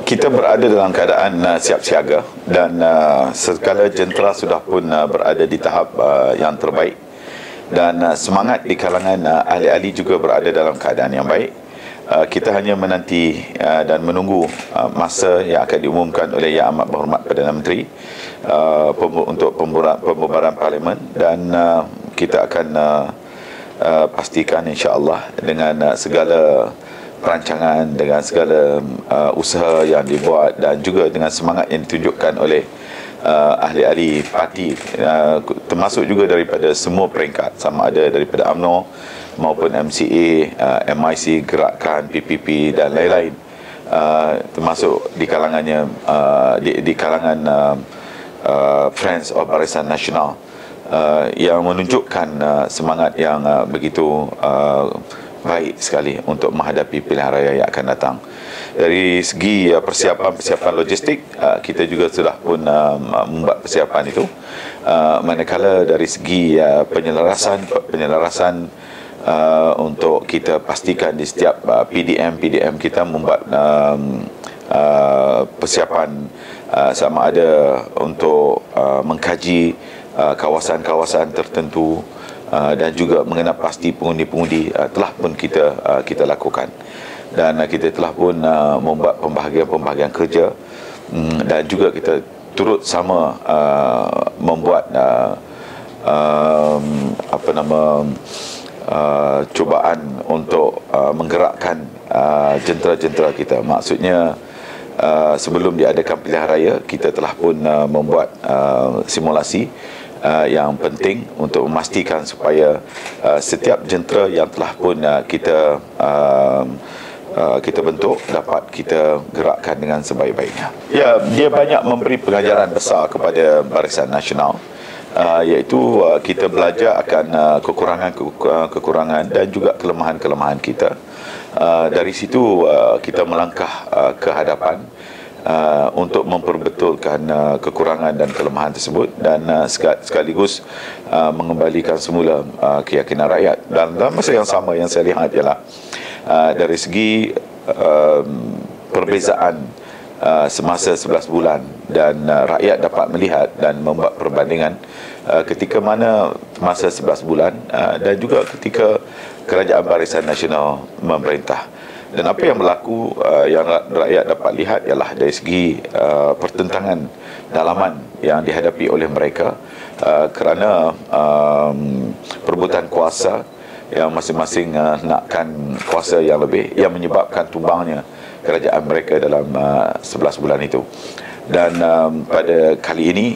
Kita berada dalam keadaan siap siaga dan segala jentera sudah pun berada di tahap yang terbaik, dan semangat di kalangan ahli-ahli juga berada dalam keadaan yang baik. Kita hanya menanti dan menunggu masa yang akan diumumkan oleh Yang Amat Berhormat Perdana Menteri untuk pembubaran Parlimen, dan kita akan pastikan insya-Allah dengan segala perancangan, dengan segala usaha yang dibuat dan juga dengan semangat yang ditunjukkan oleh ahli-ahli parti, termasuk juga daripada semua peringkat, sama ada daripada UMNO maupun MCA, MIC, Gerakan, PPP dan lain-lain, termasuk di kalangannya di kalangan Friends of Barisan Nasional, yang menunjukkan semangat yang begitu baik sekali untuk menghadapi pilihan raya yang akan datang. Dari segi persiapan logistik, kita juga sudah pun membuat persiapan itu. Manakala dari segi penyelarasan untuk kita pastikan di setiap PDM kita membuat persiapan sama ada untuk mengkaji kawasan-kawasan tertentu, dan juga mengenal pasti pengundi-pengundi telah pun kita lakukan, dan kita telah pun membuat pembahagian kerja, dan juga kita turut sama membuat cubaan untuk menggerakkan jentera-jentera kita. Maksudnya sebelum diadakan pilihan raya, kita telah pun membuat simulasi yang penting untuk memastikan supaya setiap jentera yang telah pun kita bentuk dapat kita gerakkan dengan sebaik-baiknya. Ya, dia banyak memberi pengajaran besar kepada Barisan Nasional, iaitu kita belajar akan kekurangan dan juga kelemahan-kelemahan kita. Dari situ kita melangkah ke hadapan untuk memperbetulkan kekurangan dan kelemahan tersebut, dan sekaligus mengembalikan semula keyakinan rakyat. Dan dalam masa yang sama, yang saya lihat ialah dari segi perbezaan semasa 11 bulan, dan rakyat dapat melihat dan membuat perbandingan ketika mana masa 11 bulan dan juga ketika Kerajaan Barisan Nasional memerintah. Dan apa yang berlaku yang rakyat dapat lihat ialah dari segi pertentangan dalaman yang dihadapi oleh mereka kerana perebutan kuasa yang masing-masing nakkan kuasa yang lebih, yang menyebabkan tumbangnya kerajaan mereka dalam 11 bulan itu. Dan pada kali ini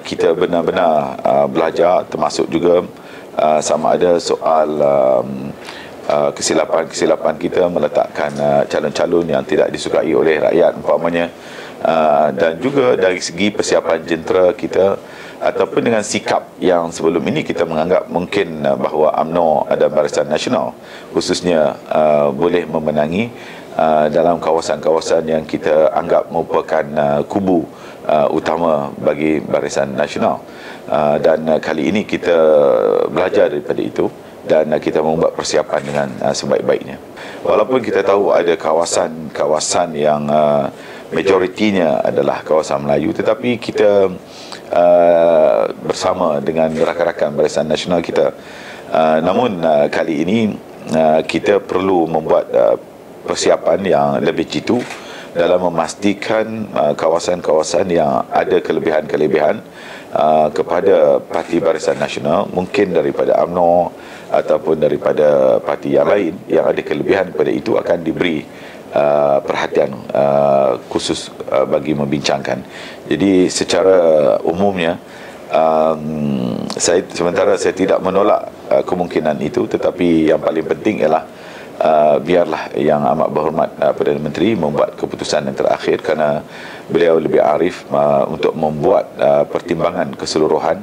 kita benar-benar belajar, termasuk juga sama ada soal kesilapan kita meletakkan calon-calon yang tidak disukai oleh rakyat umpamanya, dan juga dari segi persiapan jentera kita, ataupun dengan sikap yang sebelum ini kita menganggap mungkin bahawa UMNO dan Barisan Nasional khususnya boleh memenangi dalam kawasan-kawasan yang kita anggap merupakan kubu utama bagi Barisan Nasional, dan kali ini kita belajar daripada itu dan kita membuat persiapan dengan sebaik-baiknya. Walaupun kita tahu ada kawasan-kawasan yang majoritinya adalah kawasan Melayu, tetapi kita bersama dengan rakan-rakan Barisan Nasional kita, namun kali ini kita perlu membuat persiapan yang lebih jitu dalam memastikan kawasan-kawasan yang ada kelebihan-kelebihan kepada Parti Barisan Nasional, mungkin daripada UMNO ataupun daripada parti yang lain yang ada kelebihan pada itu, akan diberi perhatian khusus bagi membincangkan. Jadi secara umumnya sementara saya tidak menolak kemungkinan itu, tetapi yang paling penting ialah biarlah Yang Amat Berhormat Perdana Menteri membuat keputusan yang terakhir, kerana beliau lebih arif untuk membuat pertimbangan keseluruhan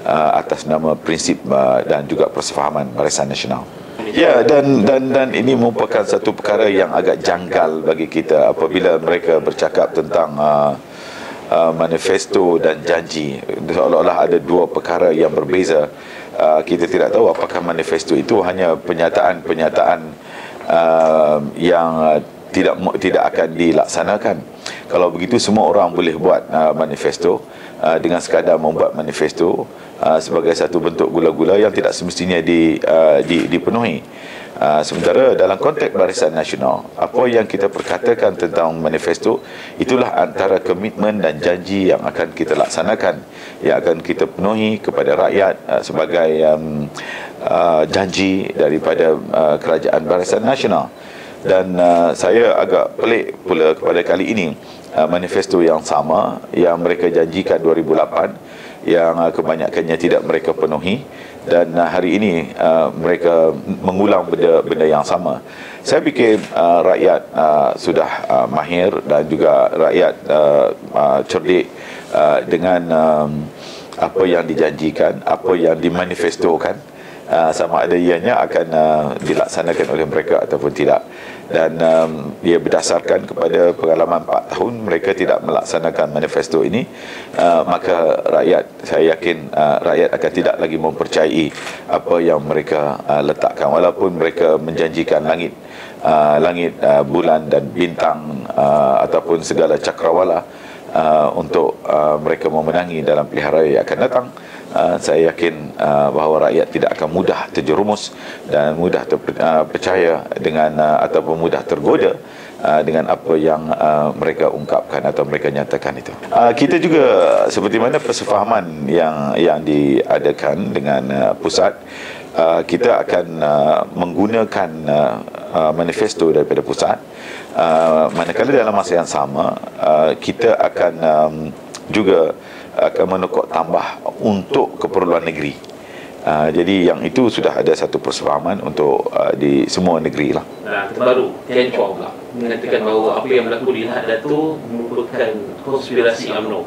atas nama prinsip dan juga persefahaman Barisan Nasional. Ya, dan ini merupakan satu perkara yang agak janggal bagi kita apabila mereka bercakap tentang manifesto dan janji, seolah-olah ada dua perkara yang berbeza. Kita tidak tahu apakah manifesto itu hanya pernyataan-pernyataan yang tidak akan dilaksanakan. Kalau begitu semua orang boleh buat manifesto dengan sekadar membuat manifesto sebagai satu bentuk gula-gula yang tidak semestinya dipenuhi. Sementara dalam konteks Barisan Nasional, apa yang kita perkatakan tentang manifesto, itulah antara komitmen dan janji yang akan kita laksanakan, yang akan kita penuhi kepada rakyat sebagai janji daripada Kerajaan Barisan Nasional. Dan saya agak pelik pula kepada kali ini, manifesto yang sama yang mereka janjikan 2008 yang kebanyakannya tidak mereka penuhi, dan hari ini mereka mengulang benda yang sama. Saya fikir rakyat sudah mahir dan juga rakyat cerdik dengan apa yang dijanjikan, apa yang dimanifestokan, sama ada ianya akan dilaksanakan oleh mereka ataupun tidak. Dan ia berdasarkan kepada pengalaman 4 tahun mereka tidak melaksanakan manifesto ini, maka saya yakin rakyat akan tidak lagi mempercayai apa yang mereka letakkan, walaupun mereka menjanjikan langit, bulan dan bintang ataupun segala cakrawala untuk mereka memenangi dalam pilihan raya yang akan datang. Saya yakin bahawa rakyat tidak akan mudah terjerumus dan mudah percaya dengan ataupun mudah tergoda dengan apa yang mereka ungkapkan atau mereka nyatakan itu. Kita juga seperti mana persefahaman yang diadakan dengan pusat, kita akan menggunakan manifesto daripada pusat, manakala dalam masa yang sama kita akan juga akan menukar tambah untuk keperluan negeri. Jadi yang itu sudah ada satu persefahaman untuk di semua negeri lah. Terbaru Tian Chua pula mengatakan bahawa apa yang berlaku di Lahad Datu merupakan konspirasi UMNO.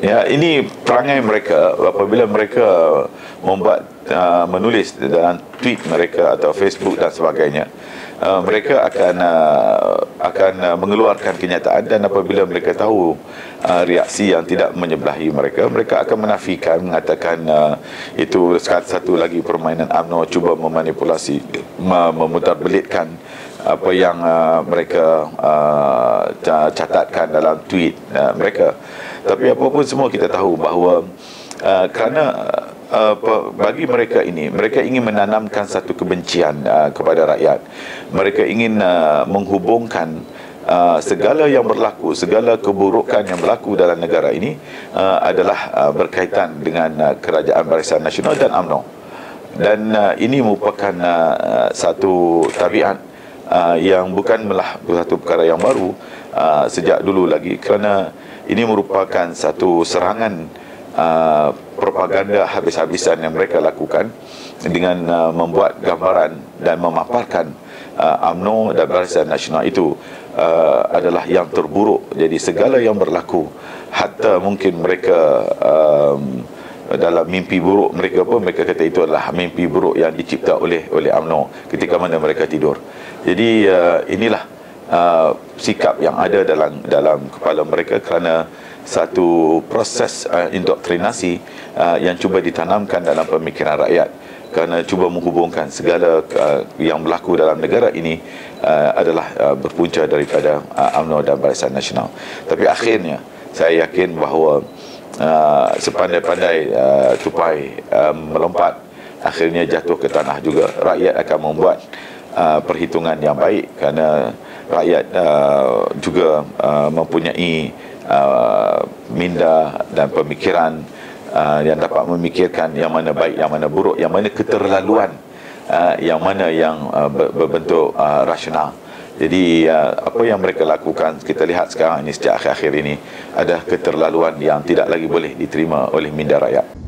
Ya, ini perangai mereka apabila mereka membuat menulis dalam tweet mereka atau Facebook dan sebagainya. Mereka akan mengeluarkan kenyataan, dan apabila mereka tahu reaksi yang tidak menyebelahi mereka, mereka akan menafikan, mengatakan itu satu lagi permainan UMNO cuba memanipulasi, memutarbelitkan apa yang mereka catatkan dalam tweet mereka. Tapi apapun semua kita tahu bahawa kerana bagi mereka ini, mereka ingin menanamkan satu kebencian kepada rakyat. Mereka ingin menghubungkan segala yang berlaku, segala keburukan yang berlaku dalam negara ini adalah berkaitan dengan Kerajaan Barisan Nasional dan UMNO. Dan ini merupakan satu tabiat yang bukanlah satu perkara yang baru sejak dulu lagi, kerana ini merupakan satu serangan propaganda habis-habisan yang mereka lakukan dengan membuat gambaran dan memaparkan UMNO dan Barisan Nasional itu adalah yang terburuk. Jadi segala yang berlaku, hatta mungkin mereka dalam mimpi buruk mereka pun mereka kata itu adalah mimpi buruk yang dicipta oleh UMNO ketika mana mereka tidur. Jadi inilah sikap yang ada dalam kepala mereka kerana satu proses indoktrinasi yang cuba ditanamkan dalam pemikiran rakyat, kerana cuba menghubungkan segala yang berlaku dalam negara ini adalah berpunca daripada UMNO dan Barisan Nasional. Tapi akhirnya saya yakin bahawa sepandai-pandai tupai melompat, akhirnya jatuh ke tanah juga. Rakyat akan membuat perhitungan yang baik, kerana rakyat juga mempunyai minda dan pemikiran yang dapat memikirkan yang mana baik, yang mana buruk, yang mana keterlaluan, yang mana yang berbentuk rasional. Jadi apa yang mereka lakukan, kita lihat sekarang ini, sejak akhir-akhir ini, ada keterlaluan yang tidak lagi boleh diterima oleh minda rakyat.